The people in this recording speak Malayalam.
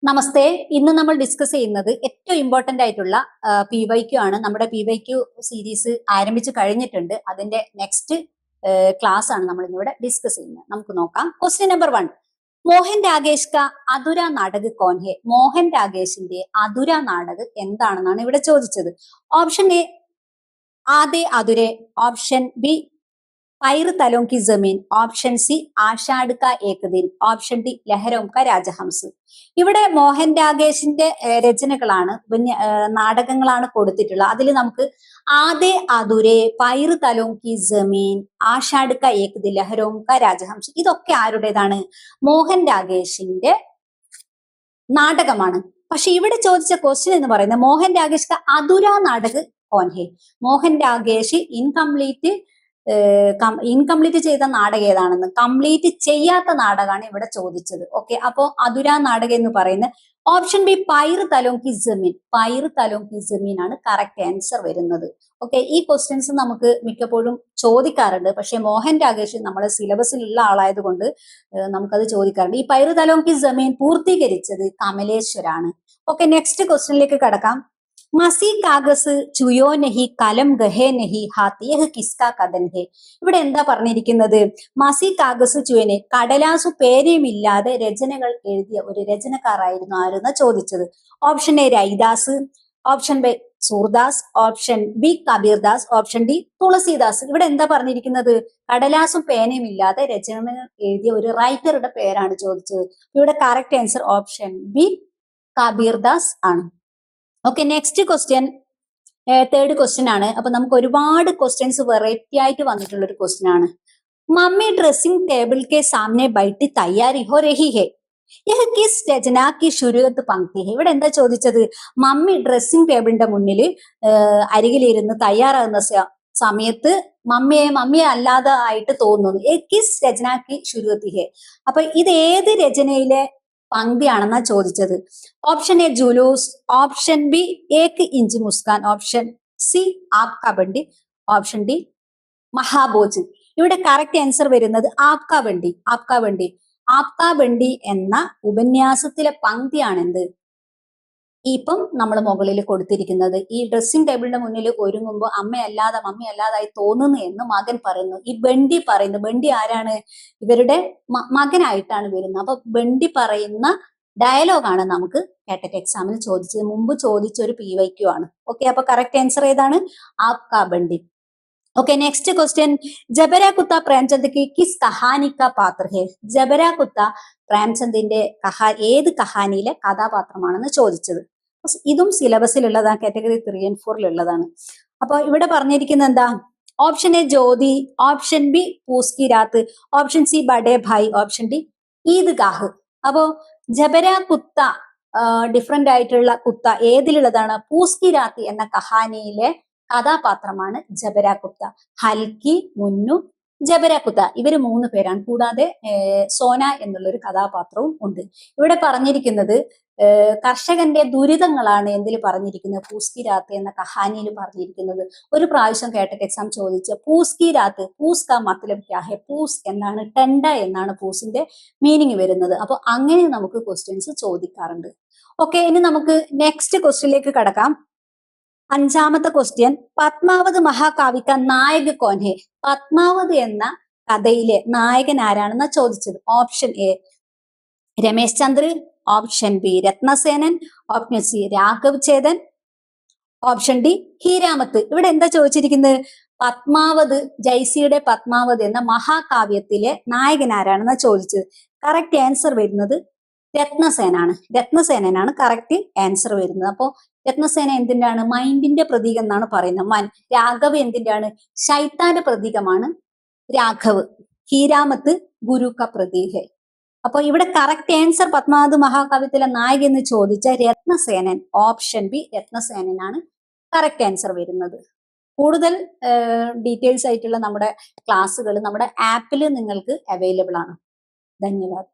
നമസ്തേ. ഇന്ന് നമ്മൾ ഡിസ്കസ് ചെയ്യുന്നത് ഏറ്റവും ഇമ്പോർട്ടന്റ് ആയിട്ടുള്ള PYQ ആണ്. നമ്മുടെ PYQ സീരീസ് ആരംഭിച്ചു കഴിഞ്ഞിട്ടുണ്ട്. അതിന്റെ നെക്സ്റ്റ് ക്ലാസ് ആണ് നമ്മൾ ഇന്നിവിടെ ഡിസ്കസ് ചെയ്യുന്നത്. നമുക്ക് നോക്കാം. Question number 1. മോഹൻ രാകേഷ് ക അധുര നാടക് കോൻ ഹെ? മോഹൻ രാകേഷിന്റെ അധുര നാടക് എന്താണെന്നാണ് ഇവിടെ ചോദിച്ചത്. ഓപ്ഷൻ എ ആദേ അധുരെ, ഓപ്ഷൻ ബി पैर तलों की जमीन, ഓപ്ഷൻ സി ആഷാഢ് കാ ഏക് ദിൻ, ഓപ്ഷൻ ഡി ലഹരോം കാ രാജഹംസ്. ഇവിടെ മോഹൻ രാകേഷിന്റെ രചനകളാണ്, നാടകങ്ങളാണ് കൊടുത്തിട്ടുള്ളത്. അതിൽ നമുക്ക് ആദേ അധുരെ, പൈർ തലോം കി ജമീൻ, ആഷാഢ് കാ ഏക് ദിൻ, ലഹരോം കാ രാജഹംസ്, ഇതൊക്കെ ആരുടേതാണ്? മോഹൻ രാകേഷിന്റെ നാടകമാണ്. പക്ഷെ ഇവിടെ ചോദിച്ച ക്വസ്റ്റ്യൻ എന്ന് പറയുന്നത് മോഹൻ രാകേഷ് കാ അധുര നാടക് കോൻ ഹെ? മോഹൻ രാകേഷ് ഇൻകംപ്ലീറ്റ് ചെയ്ത നാടകം ഏതാണെന്ന്, കംപ്ലീറ്റ് ചെയ്യാത്ത നാടകമാണ് ഇവിടെ ചോദിച്ചത്. ഓക്കെ, അപ്പോ അധുര നാടകം എന്ന് പറയുന്നത് ഓപ്ഷൻ ബി പൈർ തലോം കി ജമീൻ, പൈർ തലോം കി ജമീൻ ആണ് കറക്റ്റ് ആൻസർ വരുന്നത്. ഓക്കെ, ഈ ക്വസ്റ്റ്യൻസ് നമുക്ക് മിക്കപ്പോഴും ചോദിക്കാറുണ്ട്. പക്ഷെ മോഹൻ രാകേഷ് നമ്മുടെ സിലബസിലുള്ള ആളായത് കൊണ്ട് നമുക്കത് ചോദിക്കാറുണ്ട്. ഈ പൈർ തലോം കി ജമീൻ പൂർത്തീകരിച്ചത് കമലേശ്വരാണ്. ഓക്കെ, നെക്സ്റ്റ് ക്വസ്റ്റ്യനിലേക്ക് കടക്കാം. മസി കാഗസ് ചുയോ നഹി കലം ഗഹേ നഹി ഹാത്തി യഹ് കിസ്കാ കഥൻ ഹെ? ഇവിടെ എന്താ പറഞ്ഞിരിക്കുന്നത്? മസി കാഗസ് ചുയനെ, കടലാസു പേരയുമില്ലാതെ രചനകൾ എഴുതിയ ഒരു രചനക്കാരായിരുന്നു ആരെന്ന് ചോദിച്ചത്. Option A Raidas, option B Surdas, option B Kabirdas, option D Tulsidas. ഇവിടെ എന്താ പറഞ്ഞിരിക്കുന്നത്? കടലാസും പേനയും ഇല്ലാതെ രചനകൾ എഴുതിയ ഒരു റൈറ്ററുടെ പേരാണ് ചോദിച്ചത്. ഇവിടെ correct answer option B Kabirdas ആണ്. Okay, next question, third question ആണ്. അപ്പൊ നമുക്ക് ഒരുപാട് ക്വസ്റ്റ്യൻസ് വെറൈറ്റി ആയിട്ട് വന്നിട്ടുള്ള ഒരു ക്വസ്റ്റ്യൻ ആണ്. മമ്മി ഡ്രസ്സിംഗ് ടേബിൾ കെ സാമനെ ബൈഠി തയ്യാറി ഹോ രഹി ഹെ, യഹ് കിസ് രചന കി ശുരുഅത്ത് പങ്ക്തി ഹെ? ഇവിടെ എന്താ ചോദിച്ചത്? മമ്മി ഡ്രസ്സിംഗ് ടേബിളിന്റെ മുന്നിൽ അരികിലിരുന്ന് തയ്യാറാകുന്ന സമയത്ത് മമ്മിയെ അല്ലാതെ ആയിട്ട് തോന്നുന്നു. കിസ് രചന കി ശുരുഅത്ത് ഹെ? അപ്പൊ ഇത് ഏത് രചനയിലെ പങ്ക്തിയാണെന്നാ ചോദിച്ചത്. Option A Julus, option B Ek Inch Muskaan, option C Aapka Bunty, option D Mahabhoj. ഇവിടെ കറക്റ്റ് ആൻസർ വരുന്നത് ആപ്കാ ബണ്ടി. ആപ്കാ ബണ്ടി, ആപ്കാ ബണ്ടി എന്ന ഉപന്യാസത്തിലെ പങ്ക്തിയാണ് എന്ത് ഇപ്പം നമ്മൾ മുകളിൽ കൊടുത്തിരിക്കുന്നത്. ഈ ഡ്രസ്സിംഗ് ടേബിളിന്റെ മുന്നിൽ ഒരുങ്ങുമ്പോൾ മമ്മി അല്ലാതായി തോന്നുന്നു എന്ന് മകൻ പറയുന്നു. ഈ ബണ്ടി പറയുന്നു, ബണ്ടി ആരാണ്? ഇവരുടെ മകനായിട്ടാണ് വരുന്നത്. അപ്പൊ ബണ്ടി പറയുന്ന ഡയലോഗാണ് നമുക്ക് കേട്ടറ്റ് എക്സാമിന് ചോദിച്ചത്. മുമ്പ് ചോദിച്ച ഒരു PYQ ആണ്. ഓക്കെ, അപ്പൊ കറക്റ്റ് ആൻസർ ഏതാണ്? Aapka Bunty. Okay, next question. Jabra कुत्ता प्रेमचंद की किस कहानी का पात्र है? ജബര കുത്ത പ്രേംചന്ദിന്റെ ഏത് കഹാനിയിലെ കഥാപാത്രമാണെന്ന് ചോദിച്ചത്. ഇതും സിലബസിലുള്ളതാണ്, കാറ്റഗറി 3 and 4 ഉള്ളതാണ്. അപ്പൊ ഇവിടെ പറഞ്ഞിരിക്കുന്നത് എന്താ? Option A Jyoti, option B Poos Ki Raat, option C Bade Bhai, option D Idgah. അപ്പോ ജബര കുത്ത ഡിഫറെന്റ് ആയിട്ടുള്ള കുത്ത ഏതിലുള്ളതാണ്? പൂസ്കി രാത്ത് എന്ന കഹാനിയിലെ കഥാപാത്രമാണ് ജബര കുത്ത. ഹൽക്കി, മുന്നു, ജബര കുത്ത, ഇവര് 3 പേരാണ്. കൂടാതെ സോന എന്നുള്ള ഒരു കഥാപാത്രവും ഉണ്ട്. ഇവിടെ പറഞ്ഞിരിക്കുന്നത് കർഷകന്റെ ദുരിതങ്ങളാണ് എന്തിൽ പറഞ്ഞിരിക്കുന്നത്? പൂസ്കി രാത്ത് എന്ന കഹാനിയിൽ പറഞ്ഞിരിക്കുന്നത്. ഒരു പ്രാവശ്യം കേട്ടറ്റ് എക്സാം ചോദിച്ച പൂസ്കി രാത്ത്, പൂസ് കാ മത്ലബ് ക്യാ ഹെ? പൂസ് എന്നാണ്, ടെൻഡ എന്നാണ് പൂസിന്റെ മീനിങ് വരുന്നത്. അപ്പൊ അങ്ങനെ നമുക്ക് ക്വസ്റ്റ്യൻസ് ചോദിക്കാറുണ്ട്. ഓക്കെ, ഇനി നമുക്ക് നെക്സ്റ്റ് ക്വസ്റ്റ്യനിലേക്ക് കടക്കാം. അഞ്ചാമത്തെ ക്വസ്റ്റ്യൻ. പത്മാവത് മഹാകാവ്യക്ക നായക് കോൻ ഹെ? പത്മാവത് എന്ന കഥയിലെ നായകൻ ആരാണെന്ന് ചോദിച്ചത്. Option A Ramesh Chandra, option B രത്നസേനൻ, option C Raghav Chetan, option D Hiramat. ഇവിടെ എന്താ ചോദിച്ചിരിക്കുന്നത്? പത്മാവത്, ജൈസിയുടെ പത്മാവത് എന്ന മഹാകാവ്യത്തിലെ നായകൻ ആരാണെന്ന് ചോദിച്ചത്. കറക്റ്റ് ആൻസർ വരുന്നത് രത്നസേനാണ്. രത്നസേനാണ് കറക്റ്റ് ആൻസർ വരുന്നത്. അപ്പോ രത്നസേന എന്തിന്റെയാണ്? മൈൻഡിന്റെ പ്രതീകം എന്നാണ് പറയുന്നത്. രാഘവ് എന്തിന്റെയാണ്? ശൈത്താന്റെ പ്രതീകമാണ് രാഘവ്. ഹീരാമത്ത് ഗുരു ക പ്രതീക. അപ്പൊ ഇവിടെ കറക്റ്റ് ആൻസർ പത്മാവത് മഹാകാവ്യത്തിലെ നായകൻ എന്ന് ചോദിച്ച രത്നസേനൻ, ഓപ്ഷൻ ബി രത്നസേനനാണ് കറക്റ്റ് ആൻസർ വരുന്നത്. കൂടുതൽ ഡീറ്റെയിൽസ് ആയിട്ടുള്ള നമ്മുടെ ക്ലാസ്സുകൾ നമ്മുടെ ആപ്പിൽ നിങ്ങൾക്ക് അവൈലബിൾ ആണ്. ധന്യവാദം.